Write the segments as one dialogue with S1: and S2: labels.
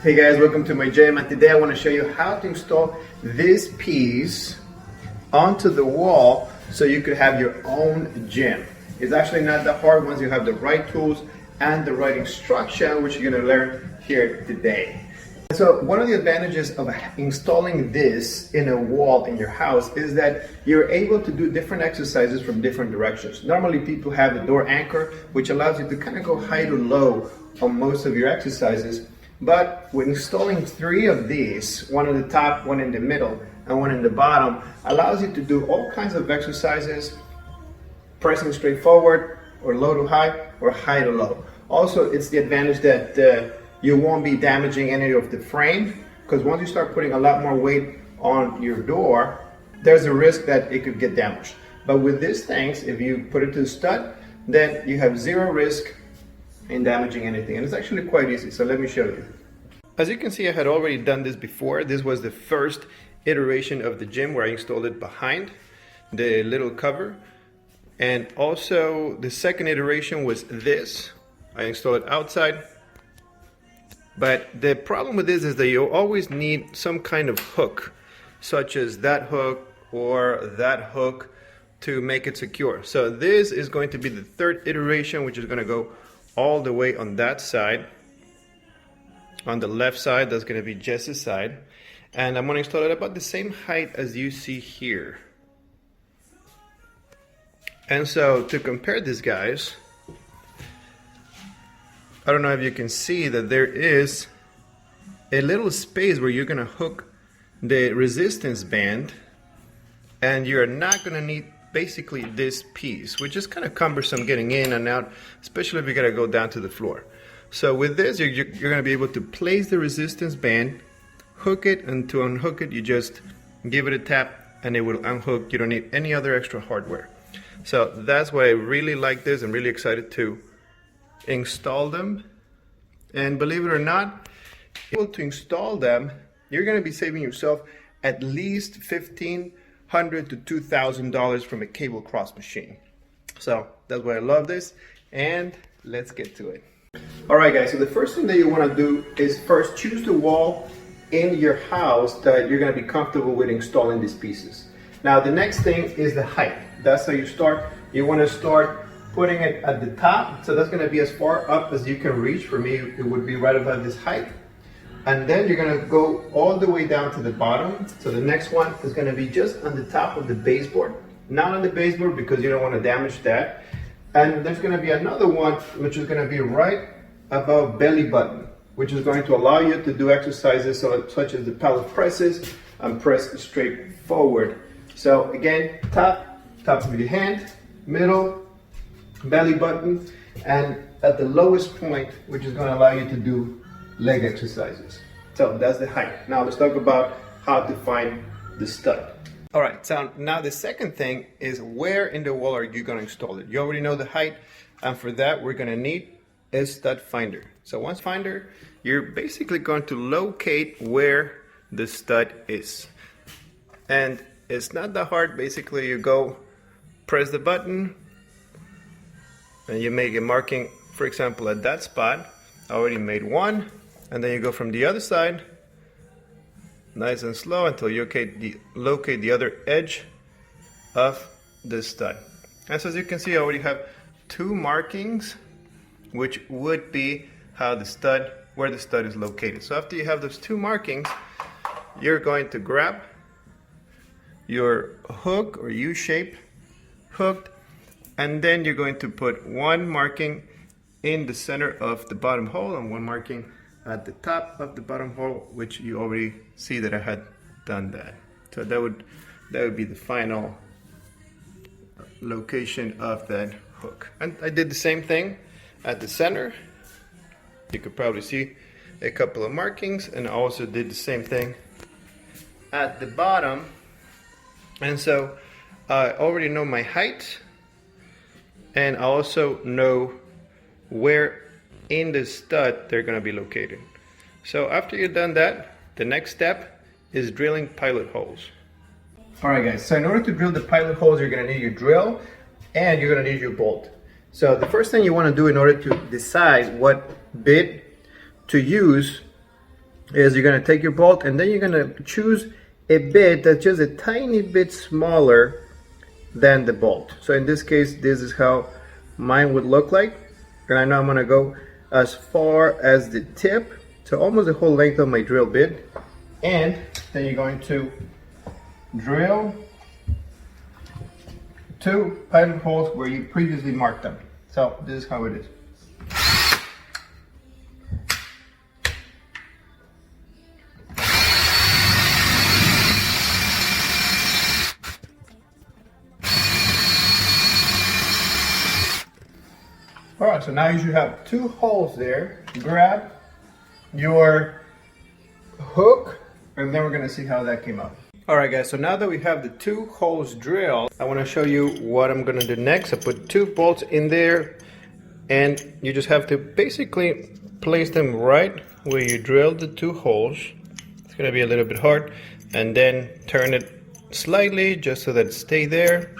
S1: Hey guys, welcome to my gym, and today I want to show you how to install this piece onto the wall so you could have your own gym. It's actually not that hard once you have the right tools and the right instruction, which you're going to learn here today. So one of the advantages of installing this in a wall in your house is that you're able to do different exercises from different directions. Normally people have a door anchor, which allows you to kind of go high to low on most of your exercises. But with installing 3 of these, one on the top, one in the middle, and one in the bottom, allows you to do all kinds of exercises, pressing straight forward, or low to high, or high to low. Also, it's the advantage that you won't be damaging any of the frame, because once you start putting a lot more weight on your door, there's a risk that it could get damaged. But with these things, if you put it to the stud, then you have 0 risk in damaging anything, and it's actually quite easy. So let me show you. As you can see, I had already done this before. This was the first iteration of the gym where I installed it behind the little cover, and also the second iteration was this. I installed it outside, but the problem with this is that you always need some kind of hook, such as that hook or that hook, to make it secure. So this is going to be the third iteration, which is going to go all the way on that side. On the left side, that's going to be Jess's side, and I'm going to install it about the same height as you see here. And so to compare these guys, I don't know if you can see that there is a little space where you're going to hook the resistance band, and you're not going to need basically this piece, which is kind of cumbersome getting in and out, especially if you gotta go down to the floor. So with this, you're gonna be able to place the resistance band, hook it, and to unhook it, you just give it a tap and it will unhook. You don't need any other extra hardware. So that's why I really like this. I'm really excited to install them. And believe it or not, able to install them, you're gonna be saving yourself at least $1,500 to $2,000 from a cable cross machine. So that's why I love this, and let's get to it. All right guys, so the first thing that you want to do is first choose the wall in your house that you're going to be comfortable with installing these pieces. Now the next thing is the height. That's how you start. You want to start putting it at the top, so that's going to be as far up as you can reach. For me, it would be right about this height. And then you're going to go all the way down to the bottom. So the next one is going to be just on the top of the baseboard. Not on the baseboard because you don't want to damage that. And there's going to be another one which is going to be right above belly button, which is going to allow you to do exercises such as the pallet presses and press straight forward. So again, top of your hand, middle, belly button, and at the lowest point, which is going to allow you to do leg exercises. So that's the height. Now let's talk about how to find the stud. All right, so now the second thing is where in the wall are you going to install it? You already know the height, and for that we're going to need a stud finder. So once finder, you're basically going to locate where the stud is. And it's not that hard. Basically you go press the button and you make a marking, for example, at that spot. I already made one. And then you go from the other side, nice and slow, until you locate the other edge of the stud. And so as you can see, I already have 2 markings, which would be where the stud is located. So after you have those 2 markings, you're going to grab your hook or U-shape hooked, and then you're going to put 1 marking in the center of the bottom hole and 1 marking at the top of the bottom hole, which you already see that I had done that. So that would be the final location of that hook. And I did the same thing at the center. You could probably see a couple of markings, and I also did the same thing at the bottom. And so I already know my height, and I also know where in the stud they're going to be located. So after you've done that, the next step is drilling pilot holes. All right guys, so in order to drill the pilot holes, you're going to need your drill and you're going to need your bolt. So the first thing you want to do in order to decide what bit to use is you're gonna take your bolt and then you're gonna choose a bit that's just a tiny bit smaller than the bolt. So in this case, this is how mine would look like. And I know I'm gonna go as far as the tip, so almost the whole length of my drill bit. And then you're going to drill 2 pilot holes where you previously marked them. So this is how it is. Alright, so now you should have 2 holes there. Grab your hook and then we're going to see how that came out. Alright guys, so now that we have the 2 holes drilled, I want to show you what I'm going to do next. I put 2 bolts in there and you just have to basically place them right where you drilled the 2 holes. It's going to be a little bit hard, and then turn it slightly just so that it stays there.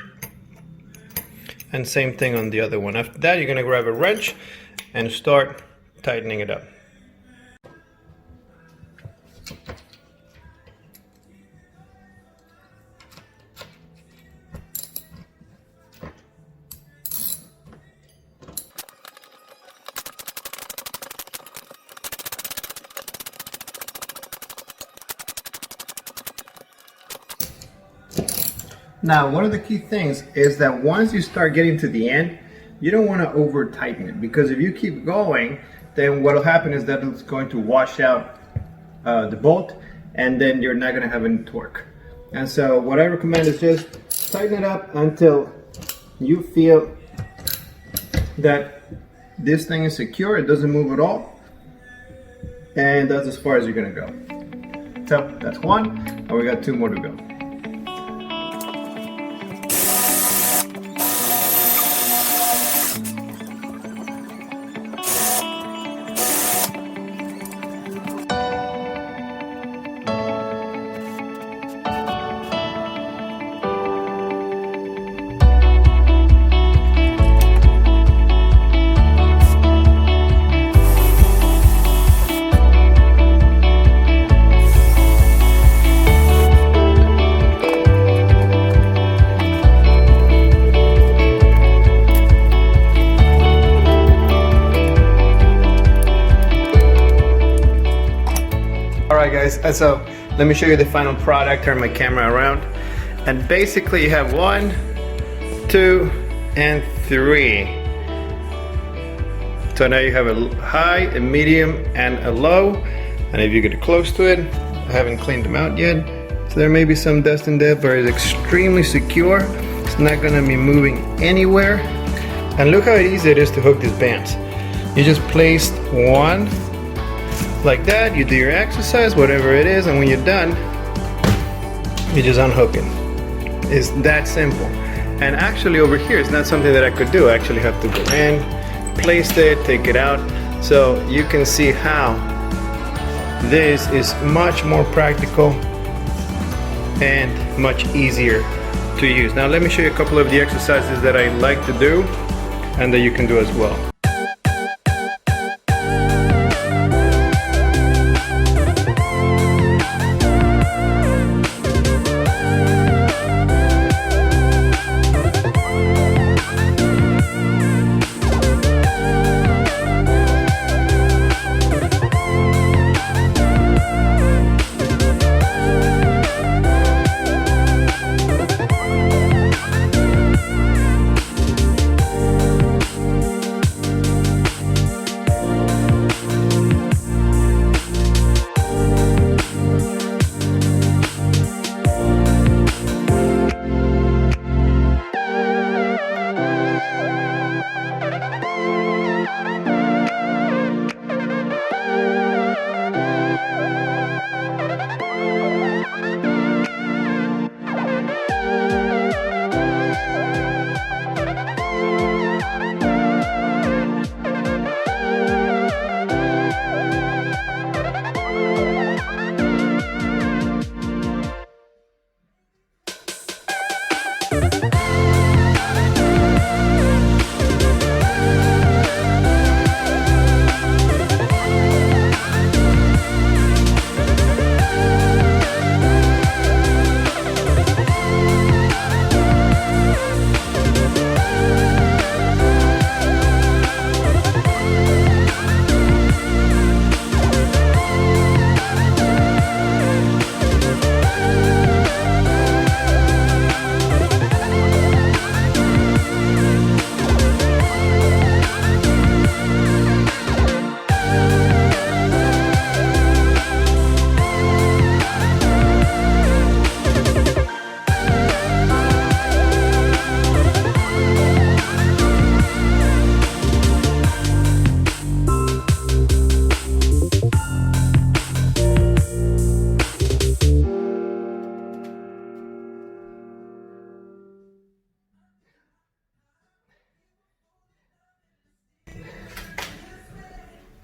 S1: And same thing on the other one. After that, you're going to grab a wrench and start tightening it up. Now, one of the key things is that once you start getting to the end, you don't want to over tighten it, because if you keep going, then what will happen is that it's going to wash out the bolt, and then you're not going to have any torque. And so what I recommend is just tighten it up until you feel that this thing is secure, it doesn't move at all, and that's as far as you're going to go. So that's one, and we got 2 more to go. Alright guys, so let me show you the final product. Turn my camera around, and basically you have 1, 2, and 3. So now you have a high, a medium, and a low. And if you get close to it, I haven't cleaned them out yet, so there may be some dust in there, but it's extremely secure. It's not going to be moving anywhere. And look how easy it is to hook these bands. You just place one like that, you do your exercise, whatever it is, and when you're done, you just unhook it. It's that simple. And actually over here, it's not something that I could do. I actually have to go in, place it, take it out. So you can see how this is much more practical and much easier to use. Now let me show you a couple of the exercises that I like to do and that you can do as well.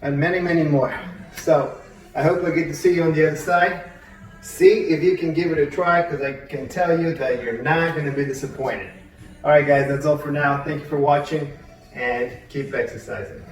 S1: and many, many more. So I hope I get to see you on the other side. See if you can give it a try, because I can tell you that you're not going to be disappointed. All right, guys, that's all for now. Thank you for watching, and keep exercising.